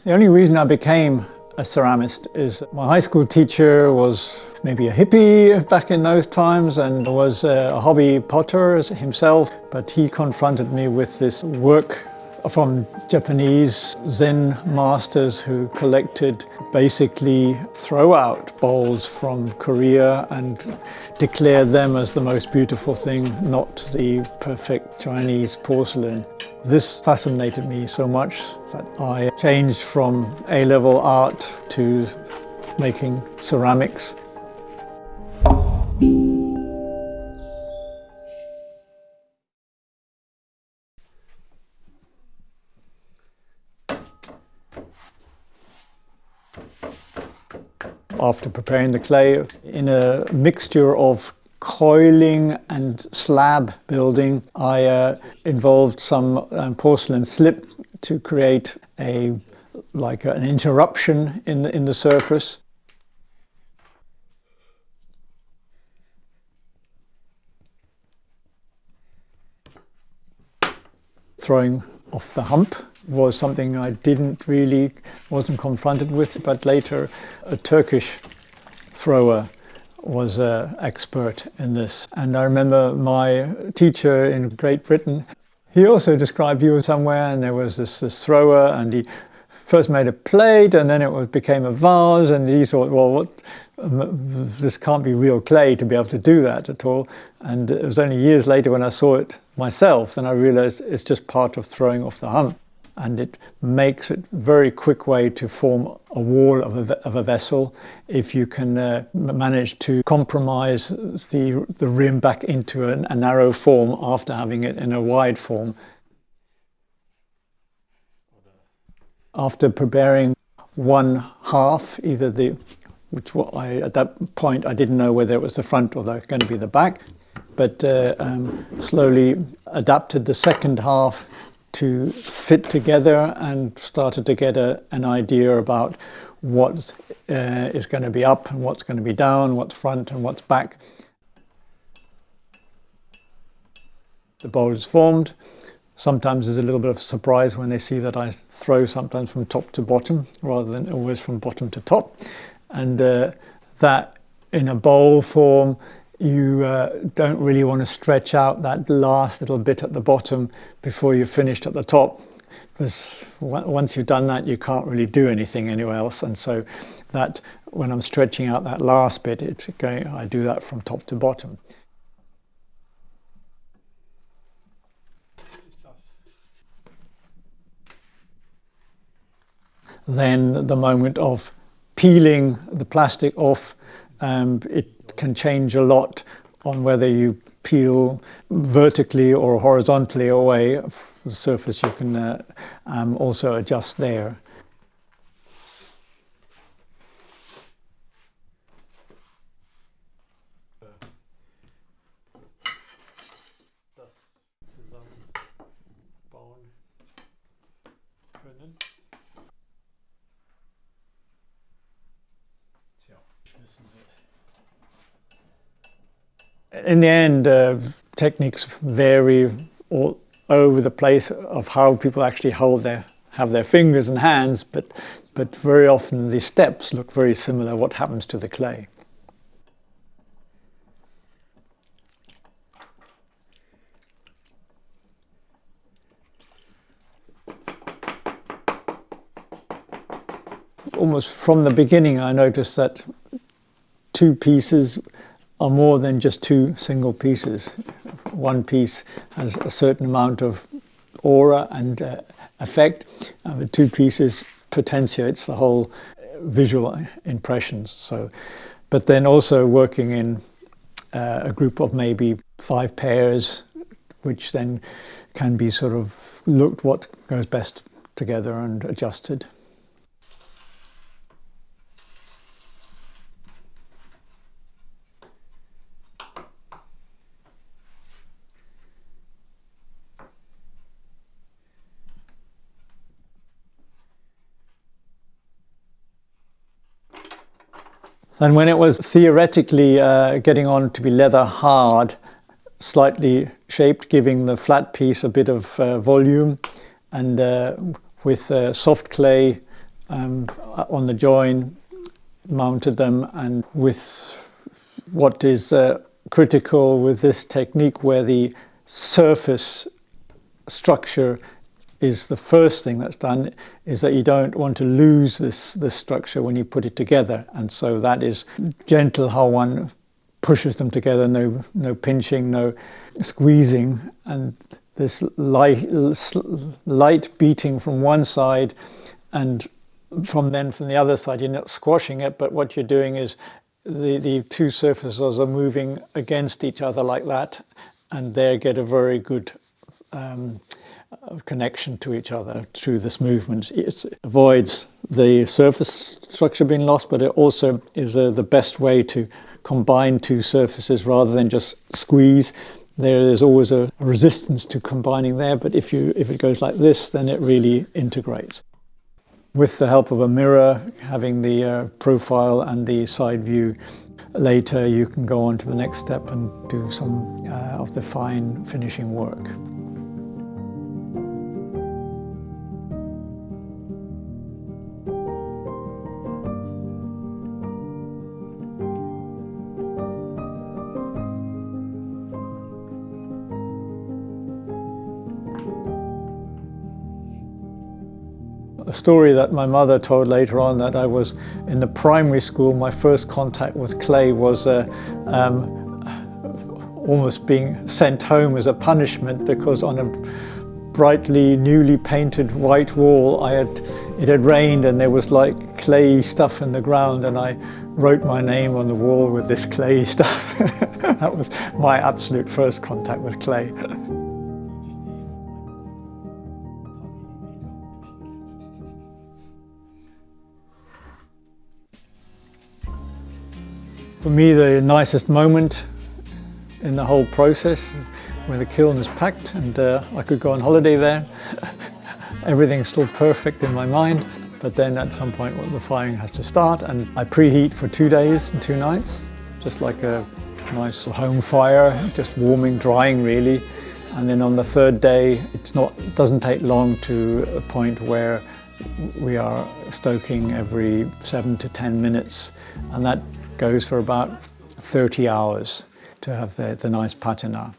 The only reason I became a ceramist is my high school teacher was maybe a hippie back in those times and was a hobby potter himself, but he confronted me with this work from Japanese Zen masters who collected basically throw-out bowls from Korea and declared them as the most beautiful thing, not the perfect Chinese porcelain. This fascinated me so much that I changed from A-level art to making ceramics. After preparing the clay in a mixture of coiling and slab building, I involved some porcelain slip to create an interruption in the surface. Throwing off the hump was something I wasn't confronted with, but later a Turkish thrower was an expert in this. And I remember my teacher in Great Britain, he also described you somewhere, and there was this thrower, and he first made a plate and then it became a vase, and he thought, well, this can't be real clay to be able to do that at all. And it was only years later when I saw it myself, then I realized it's just part of throwing off the hump. And it makes it a very quick way to form a wall of a vessel if you can manage to compromise the rim back into a narrow form after having it in a wide form. After preparing one half, at that point I didn't know whether it was the front or going to be the back, but slowly adapted the second half to fit together and started to get an idea about what is going to be up and what's going to be down, what's front and what's back. The bowl is formed. Sometimes there's a little bit of surprise when they see that I throw sometimes from top to bottom rather than always from bottom to top. And that in a bowl form, you don't really want to stretch out that last little bit at the bottom before you've finished at the top, because once you've done that you can't really do anything anywhere else. And so that when I'm stretching out that last bit, I do that from top to bottom. Then the moment of peeling the plastic off, it can change a lot on whether you peel vertically or horizontally away from the surface. You can also adjust there. In the end, techniques vary all over the place of how people actually have their fingers and hands, but very often the steps look very similar. What happens to the clay? Almost from the beginning, I noticed that two pieces are more than just two single pieces. One piece has a certain amount of aura and effect, and the two pieces potentiates the whole visual impressions. So, but then also working in a group of maybe 5 pairs, which then can be sort of looked what goes best together and adjusted. And when it was theoretically getting on to be leather hard, slightly shaped, giving the flat piece a bit of volume, and with soft clay on the join, mounted them, and with what is critical with this technique, where the surface structure is the first thing that's done, is that you don't want to lose this structure when you put it together. And so that is gentle how one pushes them together, no pinching, no squeezing, and this light beating from one side, and from the other side. You're not squashing it, but what you're doing is the two surfaces are moving against each other like that, and they get a very good connection to each other through this movement. It avoids the surface structure being lost, but it also is the best way to combine two surfaces rather than just squeeze. There's always a resistance to combining there, but if it goes like this, then it really integrates. With the help of a mirror, having the profile and the side view, later you can go on to the next step and do some of the fine finishing work. A story that my mother told later on, that I was in the primary school, my first contact with clay was almost being sent home as a punishment, because on a brightly newly painted white wall it had rained and there was like clay stuff in the ground, and I wrote my name on the wall with this clay stuff. That was my absolute first contact with clay. For me, the nicest moment in the whole process, when the kiln is packed and I could go on holiday there. Everything's still perfect in my mind, but then at some point the firing has to start, and I preheat for 2 days and 2 nights, just like a nice home fire, just warming, drying really. And then on the 3rd day, it doesn't take long to a point where we are stoking every 7 to 10 minutes, and that goes for about 30 hours to have the nice patina.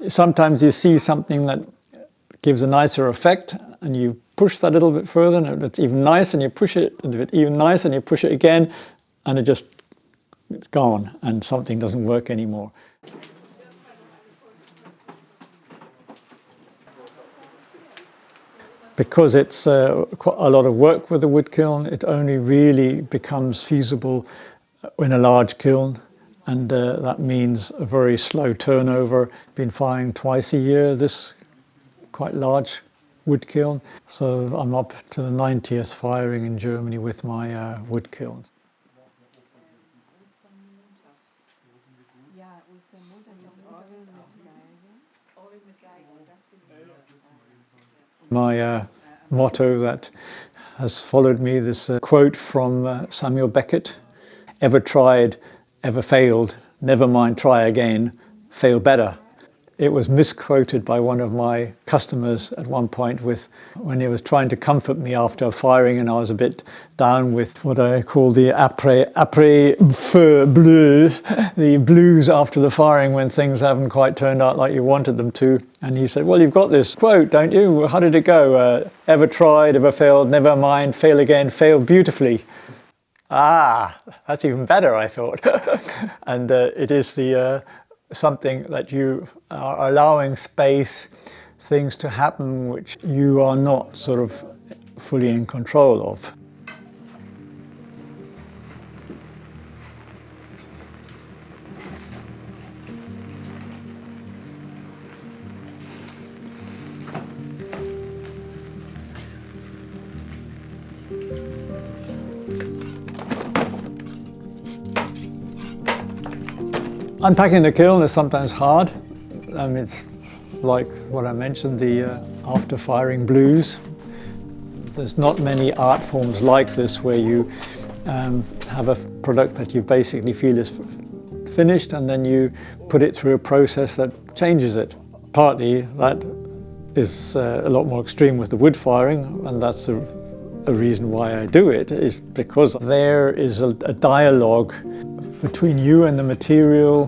Sometimes you see something that gives a nicer effect and you push that a little bit further and it's even nice, and you push it and it's even nice and you push it again and it's gone and something doesn't work anymore. Because it's quite a lot of work with the wood kiln, it only really becomes feasible in a large kiln, and that means a very slow turnover. Been firing twice a year, this quite large wood kiln. So I'm up to the 90th firing in Germany with my wood kilns. My motto that has followed me, this quote from Samuel Beckett: "Ever tried, ever failed, never mind try again, fail better." It was misquoted by one of my customers at one point when he was trying to comfort me after firing, and I was a bit down with what I call the après feu bleu, the blues after the firing when things haven't quite turned out like you wanted them to. And he said, "Well, you've got this quote, don't you? How did it go? Ever tried, ever failed, never mind, fail again, fail beautifully." Ah, that's even better, I thought. And it is something that you are allowing space, things to happen which you are not sort of fully in control of. Unpacking the kiln is sometimes hard. It's like what I mentioned, the after firing blues. There's not many art forms like this where you have a product that you basically feel is finished and then you put it through a process that changes it. Partly that is a lot more extreme with the wood firing, and that's a reason why I do it, is because there is a dialogue between you and the material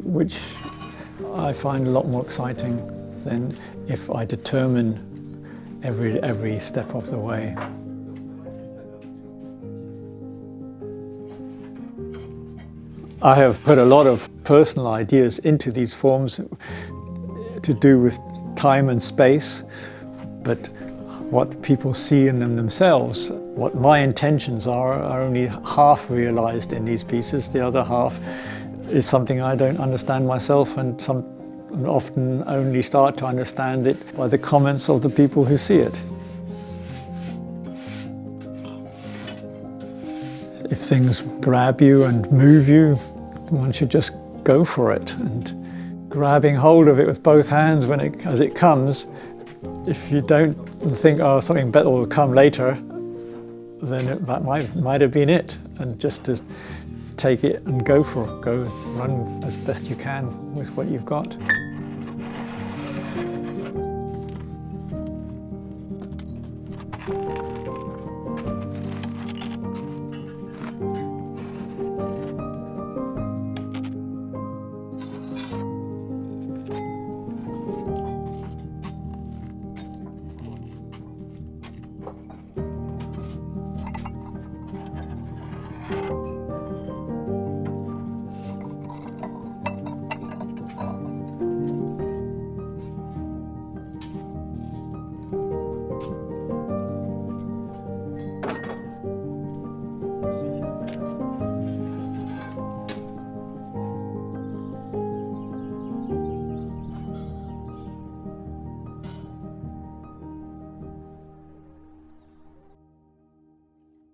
which I find a lot more exciting than if I determine every step of the way. I have put a lot of personal ideas into these forms to do with time and space, but what people see in them themselves, what my intentions are only half realized in these pieces. The other half is something I don't understand myself, and often only start to understand it by the comments of the people who see it. If things grab you and move you, one should just go for it, and grabbing hold of it with both hands as it comes. If you don't think, oh, something better will come later, then that might have been it, and just to take it and go run as best you can with what you've got.